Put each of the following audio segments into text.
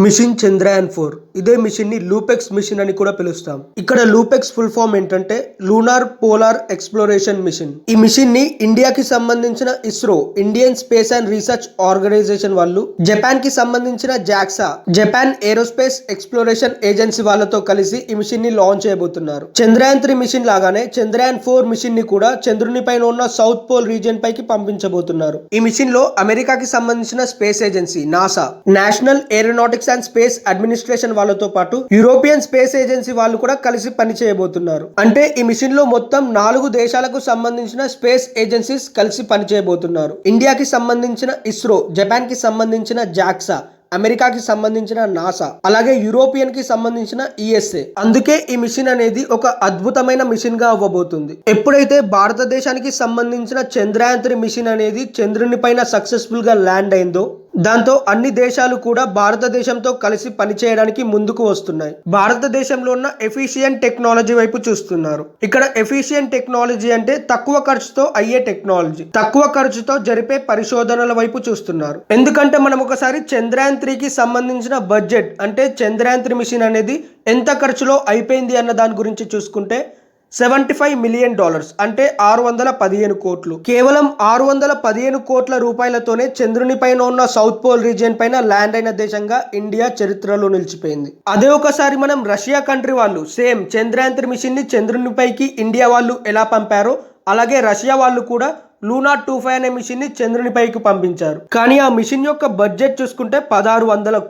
Machine Chandrayaan 4 ఇదే machine ని లూపెక్స్ machine అని కూడా పిలుస్తాం. ఇక్కడ లూపెక్స్ ఫుల్ ఫామ్ ఏంటంటే లూనార్ పోలార్ ఎక్స్ప్లోరేషన్ మిషన్. ఈ మిషన్ ని ఇండియాకి సంబంధించిన ISRO Indian space and research organisation వాళ్ళు, జపాన్ కి సంబంధించిన JAXA Japan aerospace exploration agency వాళ్ళతో కలిసి ఈ మిషన్ ని లాంచ్ చేయబోతున్నారు. చంద్రయాన్ 3 మిషన్ లాగానే చంద్రయాన్ 4 మిషన్ ని కూడా చంద్రుని పైన ఉన్న సౌత్ పోల్ రీజియన్ పైకి పంపించబోతున్నారు. ఈ మిషన్ లో అమెరికాకి సంబంధించిన space agency NASA, national aeronautics and space administration వాళ్ళతో పాటు యూరోపియన్ స్పేస్ ఏజెన్సీ వాళ్ళు కూడా కలిసి పని చేయబోతున్నారు. అంటే ఈ మిషన్ లో మొత్తం 4 దేశాలకు సంబంధించిన స్పేస్ ఏజెన్సీస్ కలిసి పని చేయబోతున్నారు. ఇండియాకి సంబంధించిన ఇస్రో, జపాన్ కి సంబంధించిన జాక్సా, అమెరికాకి సంబంధించిన నాసా, అలాగే యూరోపియన్ కి సంబంధించిన ఈఎస్ఏ. అందుకే ఈ మిషన్ అనేది ఒక అద్భుతమైన మిషన్ గా అవ్వబోతుంది. ఎప్పుడైతే భారతదేశానికి సంబంధించిన చంద్రయాన్ 3 మిషన్ అనేది చంద్రుని పైన సక్సెస్ఫుల్ గా ల్యాండ్ అయిందో, దాంతో అన్ని దేశాలు కూడా భారతదేశంతో కలిసి పనిచేయడానికి ముందుకు వస్తున్నాయి. భారతదేశంలో ఉన్న ఎఫిషియెంట్ టెక్నాలజీ వైపు చూస్తున్నారు. ఇక్కడ ఎఫిషియెంట్ టెక్నాలజీ అంటే తక్కువ ఖర్చుతో అయ్యే టెక్నాలజీ, తక్కువ ఖర్చుతో జరిపే పరిశోధనల వైపు చూస్తున్నారు. ఎందుకంటే మనం ఒకసారి చంద్రయాన్ 3కి సంబంధించిన బడ్జెట్ అంటే చంద్రయాన్ 3 మిషన్ అనేది ఎంత ఖర్చులో అయిపోయింది అన్న దాని గురించి చూసుకుంటే $75 మిలియన్ అంటే 615 కోట్లు. కేవలం 615 కోట్ల రూపాయలతోనే చంద్రుని పైన ఉన్న సౌత్ పోల్ రీజియన్ పైన ల్యాండ్ అయిన దేశంగా ఇండియా చరిత్రలో నిలిచిపోయింది. అదే ఒకసారి మనం రష్యా కంట్రీ వాళ్ళు సేమ్ చంద్రయాన్ 3 మిషన్ ని చంద్రుని పైకి ఇండియా వాళ్ళు ఎలా పంపారో, అలాగే రష్యా వాళ్ళు కూడా లూనార్ 25 అనే మిషన్ ని చంద్రుని పైకి పంపించారు. కానీ ఆ మిషన్ యొక్క బడ్జెట్ చూసుకుంటే 1600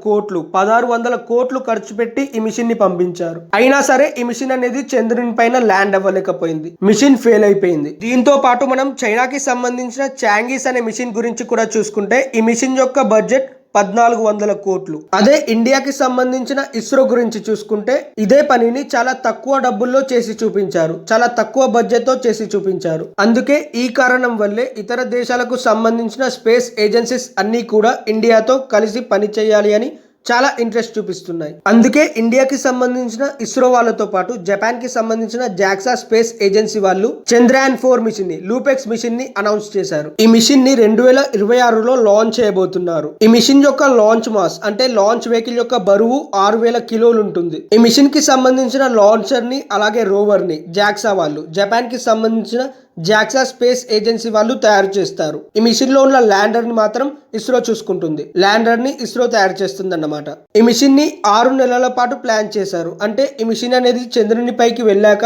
కోట్లు ఖర్చు పెట్టి ఈ మిషన్ ని పంపించారు. అయినా సరే ఈ మిషన్ అనేది చంద్రుని పైన ల్యాండ్ అవ్వలేకపోయింది. మిషన్ ఫెయిల్ అయిపోయింది. దీంతో పాటు మనం చైనాకి సంబంధించిన చాంగీస్ అనే మిషన్ గురించి కూడా చూసుకుంటే ఈ మిషన్ యొక్క బడ్జెట్ 1400 కోట్లు. అదే ఇండియాకి సంబంధించిన ఇస్రో గురించి చూసుకుంటే ఇదే పనిని చాలా తక్కువ డబ్బుల్లో చేసి చూపించారు, చాలా తక్కువ బడ్జెట్ తో చేసి చూపించారు. అందుకే ఈ కారణం వల్లే ఇతర దేశాలకు సంబంధించిన స్పేస్ ఏజెన్సీస్ అన్ని కూడా ఇండియాతో కలిసి పని చేయాలి అని చాలా ఇంట్రెస్ట్ చూపిస్తున్నాయి. అందుకే ఇండియాకి సంబంధించిన ఇస్రో వాళ్ళతో పాటు జపాన్ కి సంబంధించిన జాక్సా స్పేస్ ఏజెన్సీ వాళ్ళు చంద్రయాన్ 4 మిషన్ ని, లూపెక్స్ మిషన్ ని అనౌన్స్ చేశారు. ఈ మిషన్ ని 2026లో లాంచ్ చేయబోతున్నారు. ఈ మిషన్ యొక్క లాంచ్ మాస్ అంటే లాంచ్ వెహికల్ యొక్క బరువు 6000 కిలోలు ఉంటుంది. ఈ మిషన్ కి సంబంధించిన లాంచర్ ని అలాగే రోవర్ ని జాక్సా వాళ్ళు, జపాన్ కి సంబంధించిన జాక్సా స్పేస్ ఏజెన్సీ వాళ్ళు తయారు చేస్తారు. ఈ మిషన్ లో ఉన్న ల్యాండర్ ని మాత్రం ఇస్రో చూసుకుంటుంది. ల్యాండర్ ని ఇస్రో తయారు చేస్తుంది అన్నమాట. ఈ మిషన్ ని 6 నెలల పాటు ప్లాన్ చేశారు. అంటే ఈ మిషన్ అనేది చంద్రుని పైకి వెళ్ళాక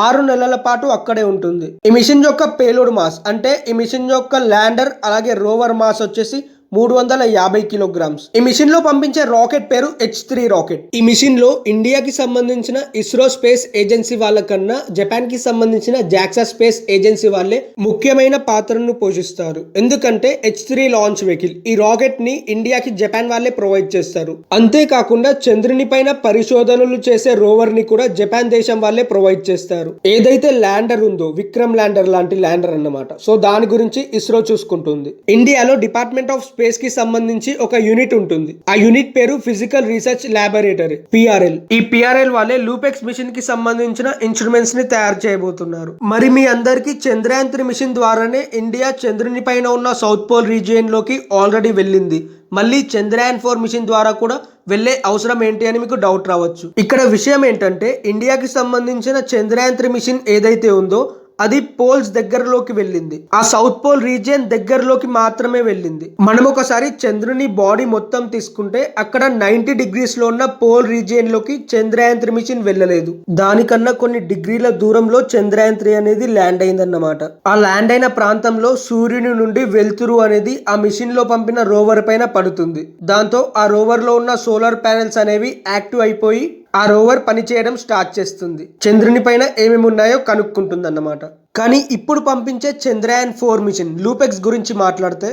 6 నెలల పాటు అక్కడే ఉంటుంది. ఈ మిషన్ యొక్క పేలోడ్ మాస్ అంటే ఈ మిషన్ యొక్క ల్యాండర్ అలాగే రోవర్ మాస్ వచ్చేసి 350 కిలోగ్రామ్స్. ఈ మిషన్ లో పంపించే రాకెట్ పేరు H3 రాకెట్. ఈ మిషన్ లో ఇండియాకి సంబంధించిన ఇస్రో స్పేస్ ఏజెన్సీ వాళ్ళకన్నా జపాన్ కి సంబంధించిన జాక్సా స్పేస్ ఏజెన్సీ వాళ్ళే ముఖ్యమైన పాత్రను పోషిస్తారు. ఎందుకంటే H3 లాంచ్ వెహికల్ ఈ రాకెట్ ని ఇండియాకి జపాన్ వాళ్ళే ప్రొవైడ్ చేస్తారు. అంతేకాకుండా చంద్రుని పైన పరిశోధనలు చేసే రోవర్ ని కూడా జపాన్ దేశం వాళ్ళే ప్రొవైడ్ చేస్తారు. ఏదైతే ల్యాండర్ ఉందో విక్రమ్ ల్యాండర్ లాంటి ల్యాండర్ అన్నమాట. సో దాని గురించి ఇస్రో చూసుకుంటుంది. ఇండియాలో డిపార్ట్మెంట్ ఆఫ్ స్పేస్ కి సంబంధించి ఒక యూనిట్ ఉంటుంది. ఆ యూనిట్ పేరు ఫిజికల్ రీసెర్చ్ ల్యాబొరేటరీ, PRL. ఈ PRL వాళ్ళే లూపెక్స్ మిషన్ కి సంబంధించిన ఇన్స్ట్రుమెంట్స్ ని తయారు చేయబోతున్నారు. మరి మీ అందరికి చంద్రయాన్ 3 మిషన్ ద్వారానే ఇండియా చంద్రుని పైన ఉన్న సౌత్ పోల్ రీజియన్ లోకి ఆల్రెడీ వెళ్ళింది. మళ్ళీ చంద్రయాన్ 4 మిషన్ ద్వారా కూడా వెళ్లే అవసరం ఏంటి అని మీకు డౌట్ రావచ్చు. ఇక్కడ విషయం ఏంటంటే ఇండియాకి సంబంధించిన చంద్రయాన్ 3 మిషన్ ఏదైతే ఉందో అది పోల్స్ దగ్గరలోకి వెళ్ళింది. ఆ సౌత్ పోల్ రీజియన్ దగ్గరలోకి మాత్రమే వెళ్ళింది. మనం ఒకసారి చంద్రుని బాడీ మొత్తం తీసుకుంటే అక్కడ 90 డిగ్రీస్ లో ఉన్న పోల్ రీజియన్ లోకి చంద్రయాన్ 3 మిషన్ వెళ్ళలేదు. దానికన్నా కొన్ని డిగ్రీల దూరంలో చంద్రయాన్ 3 అనేది ల్యాండ్ అయిందన్నమాట. ఆ ల్యాండ్ అయిన ప్రాంతంలో సూర్యుని నుండి వెలుతురు అనేది ఆ మిషన్ లో పంపిన రోవర్ పైన పడుతుంది. దాంతో ఆ రోవర్ లో ఉన్న సోలార్ ప్యానెల్స్ అనేవి యాక్టివ్ అయిపోయి ఆ రోవర్ పనిచేయడం స్టార్ట్ చేస్తుంది. చంద్రుని పైన ఏమేమి ఉన్నాయో కనుక్కుంటుంది అన్నమాట. కానీ ఇప్పుడు పంపించే చంద్రయాన్ 4 మిషన్ లూపెక్స్ గురించి మాట్లాడితే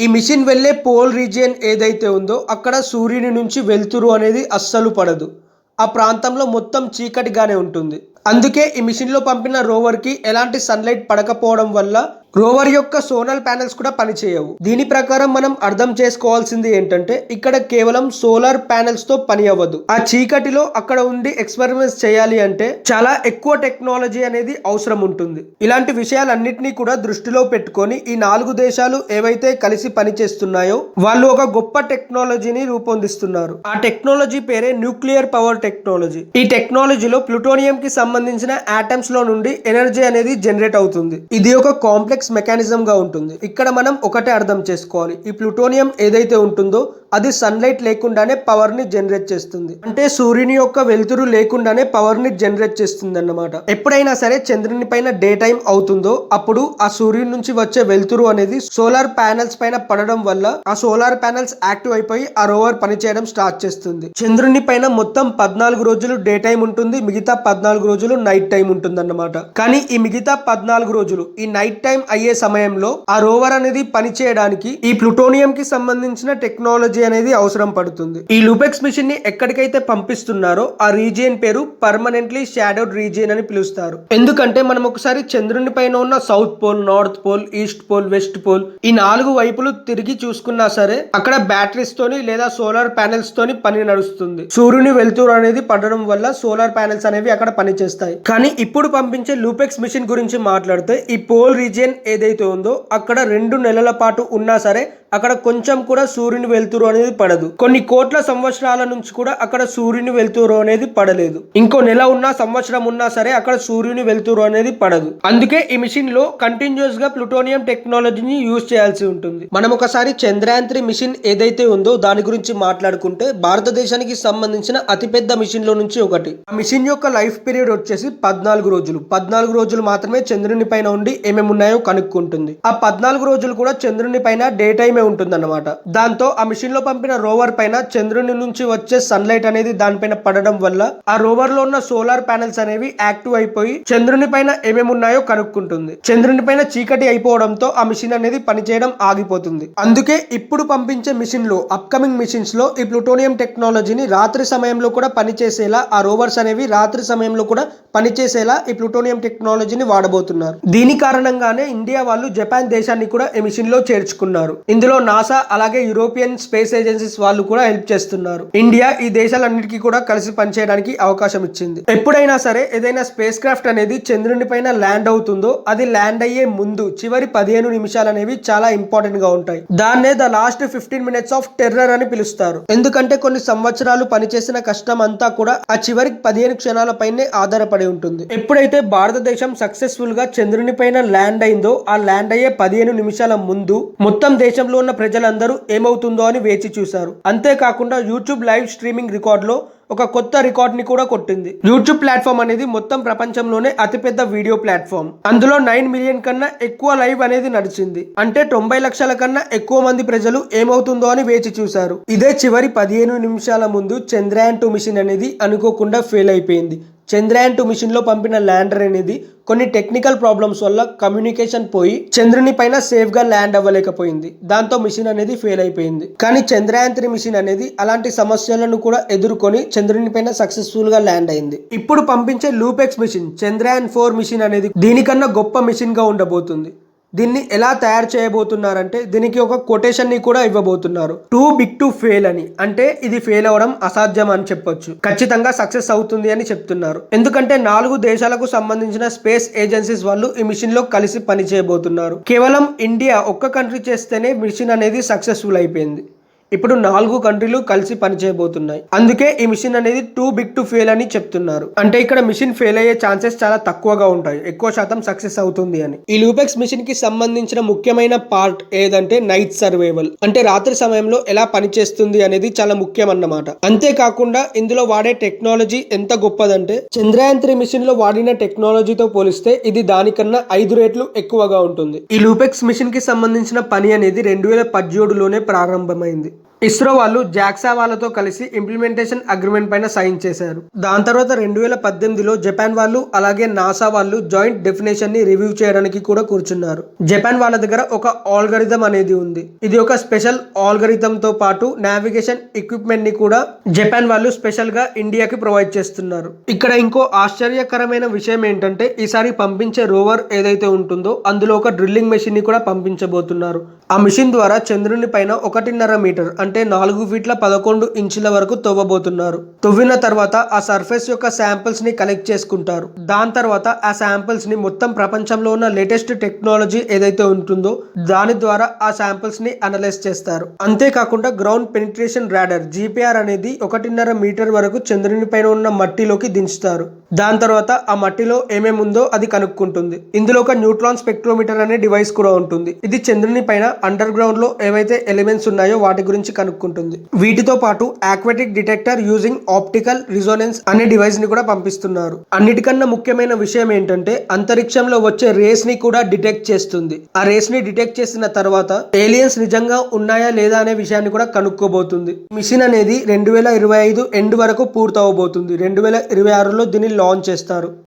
ఈ మిషన్ వెళ్లే పోల్ రీజియన్ ఏదైతే ఉందో అక్కడ సూర్యుని నుంచి వెలుతురు అనేది అస్సలు పడదు. ఆ ప్రాంతంలో మొత్తం చీకటిగానే ఉంటుంది. అందుకే ఈ మిషన్ లో పంపిన రోవర్ కి ఎలాంటి సన్లైట్ పడకపోవడం వల్ల రోవర్ యొక్క సోలార్ ప్యానెల్స్ కూడా పనిచేయవు. దీని ప్రకారం మనం అర్థం చేసుకోవాల్సింది ఏంటంటే ఇక్కడ కేవలం సోలార్ ప్యానెల్స్ తో పని అవ్వదు. ఆ చీకటిలో అక్కడ ఉండి ఎక్స్పెరిమెంట్స్ చేయాలి అంటే చాలా ఎక్కువ టెక్నాలజీ అనేది అవసరం ఉంటుంది. ఇలాంటి విషయాలన్నింటినీ కూడా దృష్టిలో పెట్టుకొని ఈ 4 దేశాలు ఏవైతే కలిసి పనిచేస్తున్నాయో వాళ్ళు ఒక గొప్ప టెక్నాలజీని రూపొందిస్తున్నారు. ఆ టెక్నాలజీ పేరే న్యూక్లియర్ పవర్ టెక్నాలజీ. ఈ టెక్నాలజీలో ప్లూటోనియం కి సంబంధించిన ఆటమ్స్ లో నుండి ఎనర్జీ అనేది జనరేట్ అవుతుంది. ఇది ఒక కాంప్లెక్స్ మెకానిజం గా ఉంటుంది. ఇక్కడ మనం ఒకటే అర్థం చేసుకోవాలి, ఈ ప్లూటోనియం ఏదైతే ఉంటుందో అది సన్లైట్ లేకుండానే పవర్ ని జనరేట్ చేస్తుంది. అంటే సూర్యుని యొక్క వెలుతురు లేకుండానే పవర్ ని జనరేట్ చేస్తుంది అన్నమాట. ఎప్పుడైనా సరే చంద్రుని పైన డే టైం అవుతుందో అప్పుడు ఆ సూర్యుని నుంచి వచ్చే వెలుతురు అనేది సోలార్ ప్యానెల్స్ పైన పడడం వల్ల ఆ సోలార్ ప్యానెల్స్ యాక్టివ్ అయిపోయి ఆ రోవర్ పనిచేయడం స్టార్ట్ చేస్తుంది. చంద్రుని పైన మొత్తం 14 రోజులు డే టైం ఉంటుంది, మిగతా 14 రోజులు నైట్ టైం ఉంటుంది అన్నమాట. కానీ ఈ మిగతా 14 రోజులు ఈ నైట్ టైం అయ్యే సమయంలో ఆ రోవర్ అనేది పనిచేయడానికి ఈ ప్లూటోనియం కి సంబంధించిన టెక్నాలజీ అనేది అవసరం పడుతుంది. ఈ లూపెక్స్ మిషన్ ని ఎక్కడికైతే పంపిస్తున్నారో ఆ రీజియన్ పేరు పర్మనెంట్లీ షాడోడ్ రీజియన్ అని పిలుస్తారు. ఎందుకంటే మనం ఒకసారి చంద్రుని పైన ఉన్న south pole, north pole, east pole, west pole ఈ 4 వైపులు తిరిగి చూసుకున్నా సరే అక్కడ బ్యాటరీస్ తోని లేదా సోలార్ ప్యానెల్స్ తోని పని నడుస్తుంది. సూర్యుని వెలుతురు అనేది పడడం వల్ల సోలార్ ప్యానెల్స్ అనేవి అక్కడ పనిచేస్తాయి. కానీ ఇప్పుడు పంపించే లూపెక్స్ మిషన్ గురించి మాట్లాడితే ఈ పోల్ రీజియన్ ఏదైతే ఉందో అక్కడ 2 నెలల పాటు ఉన్నా సరే అక్కడ కొంచెం కూడా సూర్యుని వెలుతురు అనేది పడదు. కొన్ని కోట్ల సంవత్సరాల నుంచి కూడా అక్కడ సూర్యుని వెలుతురు అనేది పడలేదు. ఇంకో నెల ఉన్నా సంవత్సరం ఉన్నా సరే అక్కడ సూర్యుని వెలుతురు అనేది పడదు. అందుకే ఈ మిషన్ లో కంటిన్యూస్ గా ప్లూటోనియం టెక్నాలజీని యూజ్ చేయాల్సి ఉంటుంది. మనం ఒకసారి చంద్రయాన్ 3 మిషన్ ఏదైతే ఉందో దాని గురించి మాట్లాడుకుంటే భారతదేశానికి సంబంధించిన అతిపెద్ద మిషన్ లో నుంచి ఒకటి. ఆ మిషన్ యొక్క లైఫ్ పీరియడ్ వచ్చేసి 14 రోజులు. 14 రోజులు మాత్రమే చంద్రుని పైన ఉండి ఏమేమి ఉన్నాయో కనుక్కుంటుంది. ఆ 14 రోజులు కూడా చంద్రుని పైన డే టైమే ఉంటుందన్నమాట. దాంతో ఆ మిషన్ లో పంపిన రోవర్ పైన చంద్రుని నుంచి వచ్చే సన్లైట్ అనేది దానిపైన పడడం వల్ల ఆ రోవర్ లో ఉన్న సోలార్ ప్యానెల్స్ అనేవి యాక్టివ్ అయిపోయి చంద్రుని పైన ఏమేమి ఉన్నాయో కనుక్కుంటుంది. చంద్రుని పైన చీకటి అయిపోవడంతో ఆ మిషన్ అనేది పనిచేయడం ఆగిపోతుంది. అందుకే ఇప్పుడు పంపించే మిషన్ లో అప్కమింగ్ మిషన్స్ లో ఈ ప్లూటోనియం టెక్నాలజీని రాత్రి సమయంలో కూడా పనిచేసేలా ఆ రోవర్స్ అనేవి రాత్రి సమయంలో కూడా పనిచేసేలా ఈ ప్లూటోనియం టెక్నాలజీని వాడబోతున్నారు. దీని కారణంగానే ఇండియా వాళ్ళు జపాన్ దేశాన్ని కూడా ఈ మిషన్ లో చేర్చుకున్నారు. ఇందులో నాసా అలాగే యూరోపియన్ స్పేస్ ఏజెన్సీస్ వాళ్ళు కూడా హెల్ప్ చేస్తున్నారు. ఇండియా ఈ దేశాలన్నిటికీ కూడా కలిసి పనిచేయడానికి అవకాశం ఇచ్చింది. ఎప్పుడైనా సరే ఏదైనా స్పేస్ క్రాఫ్ట్ అనేది చంద్రుని పైన ల్యాండ్ అవుతుందో అది ల్యాండ్ అయ్యే ముందు చివరి 15 నిమిషాలు అనేవి చాలా ఇంపార్టెంట్ గా ఉంటాయి. దాన్నే the last 15 minutes of terror అని పిలుస్తారు. ఎందుకంటే కొన్ని సంవత్సరాలు పనిచేసిన కష్టం అంతా కూడా ఆ చివరి 15 క్షణాల పైనే ఆధారపడి ఉంటుంది. ఎప్పుడైతే భారతదేశం సక్సెస్ఫుల్ గా చంద్రుని పైన ల్యాండ్ అయిందో ఆ ల్యాండ్ అయ్యే 15 నిమిషాల ముందు మొత్తం దేశంలో ఉన్న ప్రజలందరూ ఏమవుతుందో అని వేచి చూశారు. అంతేకాకుండా యూట్యూబ్ లైవ్ స్ట్రీమింగ్ రికార్డ్ లో ఒక కొత్త రికార్డ్ ని కూడా కొట్టింది. యూట్యూబ్ ప్లాట్ఫామ్ అనేది మొత్తం ప్రపంచంలోనే అతిపెద్ద వీడియో ప్లాట్ఫామ్. అందులో 9 మిలియన్ కన్నా ఎక్కువ లైవ్ అనేది నడిచింది. అంటే 90 లక్షల కన్నా ఎక్కువ మంది ప్రజలు ఏమవుతుందో అని వేచి చూశారు. ఇదే చివరి 15 నిమిషాల ముందు చంద్రయాన్ 2 మిషన్ అనేది అనుకోకుండా ఫెయిల్ అయిపోయింది. చంద్రయాన్ 2 మిషన్ లో పంపిన ల్యాండర్ అనేది కొన్ని టెక్నికల్ ప్రాబ్లమ్స్ వల్ల కమ్యూనికేషన్ పోయి చంద్రుని పైన సేఫ్ గా ల్యాండ్ అవ్వలేకపోయింది. దాంతో మిషన్ అనేది ఫెయిల్ అయిపోయింది. కానీ చంద్రయాన్ 3 మిషన్ అనేది అలాంటి సమస్యలను కూడా ఎదుర్కొని చంద్రుని పైన సక్సెస్ఫుల్ గా ల్యాండ్ అయింది. ఇప్పుడు పంపించే లూపెక్స్ మిషన్ చంద్రయాన్ 4 మిషన్ అనేది దీనికన్నా గొప్ప మిషన్ గా ఉండబోతుంది. దీన్ని ఎలా తయారు చేయబోతున్నారంటే దీనికి ఒక కొటేషన్ ని కూడా ఇవ్వబోతున్నారు. టూ బిగ్ టు ఫెయిల్ అని. అంటే ఇది ఫెయిల్ అవడం అసాధ్యం అని చెప్పొచ్చు. ఖచ్చితంగా సక్సెస్ అవుతుంది అని చెప్తున్నారు. ఎందుకంటే 4 దేశాలకు సంబంధించిన స్పేస్ ఏజెన్సీస్ వాళ్ళు ఈ మిషన్ లో కలిసి పని చేయబోతున్నారు. కేవలం ఇండియా ఒక్క కంట్రీ చేస్తేనే మిషన్ అనేది సక్సెస్ఫుల్ అయిపోయింది. ఇప్పుడు 4 కంట్రీలు కలిసి పనిచేయబోతున్నాయి. అందుకే ఈ మిషన్ అనేది టూ బిగ్ టు ఫెయిల్ అని చెప్తున్నారు. అంటే ఇక్కడ మిషన్ ఫెయిల్ అయ్యే ఛాన్సెస్ చాలా తక్కువగా ఉంటాయి, ఎక్కువ శాతం సక్సెస్ అవుతుంది అని. ఈ లూపెక్స్ మిషన్ కి సంబంధించిన ముఖ్యమైన పార్ట్ ఏదంటే నైట్ సర్వైవల్. అంటే రాత్రి సమయంలో ఎలా పనిచేస్తుంది అనేది చాలా ముఖ్యం అన్నమాట. అంతేకాకుండా ఇందులో వాడే టెక్నాలజీ ఎంత గొప్పదంటే చంద్రయాన్ 3 మిషన్ లో వాడిన టెక్నాలజీతో పోలిస్తే ఇది దానికన్నా 5 రెట్లు ఎక్కువగా ఉంటుంది. ఈ లూపెక్స్ మిషన్ కి సంబంధించిన పని అనేది 2017లోనే ప్రారంభమైంది. ఇస్రో వాళ్ళు జాక్సా వాళ్ళతో కలిసి ఇంప్లిమెంటేషన్ అగ్రిమెంట్ పైన సైన్ చేశారు. దాని తర్వాత 2018లో జపాన్ వాళ్ళు అలాగే నాసా వాళ్ళు జాయింట్ డెఫినేషన్ ని రివ్యూ చేయడానికి కూడా కూర్చున్నారు. జపాన్ వాళ్ళ దగ్గర ఒక ఆల్గరిథం అనేది ఉంది. ఇది ఒక స్పెషల్ ఆల్గరిథం తో పాటు నావిగేషన్ ఎక్విప్మెంట్ ని కూడా జపాన్ వాళ్ళు స్పెషల్ గా ఇండియాకి ప్రొవైడ్ చేస్తున్నారు. ఇక్కడ ఇంకో ఆశ్చర్యకరమైన విషయం ఏంటంటే ఈసారి పంపించే రోవర్ ఏదైతే ఉంటుందో అందులో ఒక డ్రిల్లింగ్ మెషిన్ ని కూడా పంపించబోతున్నారు. ఆ మిషన్ ద్వారా చంద్రుని పైన 1.5 మీటర్ అంటే 4 ఫీట్ల 11 ఇంచుల వరకు తవ్వబోతున్నారు. తవ్విన తర్వాత ఆ సర్ఫేస్ యొక్క శాంపిల్స్ ని కలెక్ట్ చేసుకుంటారు. దాని తర్వాత ఆ శాంపిల్స్ ని మొత్తం ప్రపంచంలో ఉన్న లేటెస్ట్ టెక్నాలజీ ఏదైతే ఉంటుందో దాని ద్వారా ఆ శాంపిల్స్ ని అనలైజ్ చేస్తారు. అంతేకాకుండా గ్రౌండ్ పెనిట్రేషన్ రాడర్ GPR అనేది 1.5 మీటర్ వరకు చంద్రుని పైన ఉన్న మట్టిలోకి దించుతారు. దాని తర్వాత ఆ మట్టిలో ఏమేమి ఉందో అది కనుక్కుంటుంది. ఇందులో ఒక న్యూట్రాన్ స్పెక్ట్రోమీటర్ అనే డివైస్ కూడా ఉంటుంది. ఇది చంద్రుని పైన అండర్ గ్రౌండ్ లో ఏవైతే ఎలిమెంట్స్ ఉన్నాయో వాటి గురించి కనుక్కుంటుంది. వీటితో పాటు aquatic detector using optical resonance అనే డివైస్ ని కూడా పంపిస్తున్నారు. అన్నిటికన్నా ముఖ్యమైన విషయం ఏంటంటే అంతరిక్షంలో వచ్చే రేస్ ని కూడా డిటెక్ట్ చేస్తుంది. ఆ రేస్ ని డిటెక్ట్ చేసిన తర్వాత ఏలియన్స్ నిజంగా ఉన్నాయా లేదా అనే విషయాన్ని కూడా కనుక్కోబోతుంది. మిషన్ అనేది 2025 ఎండ్ వరకు పూర్తవబోతుంది. 2026లో దీన్ని లాంచ్ చేస్తారు.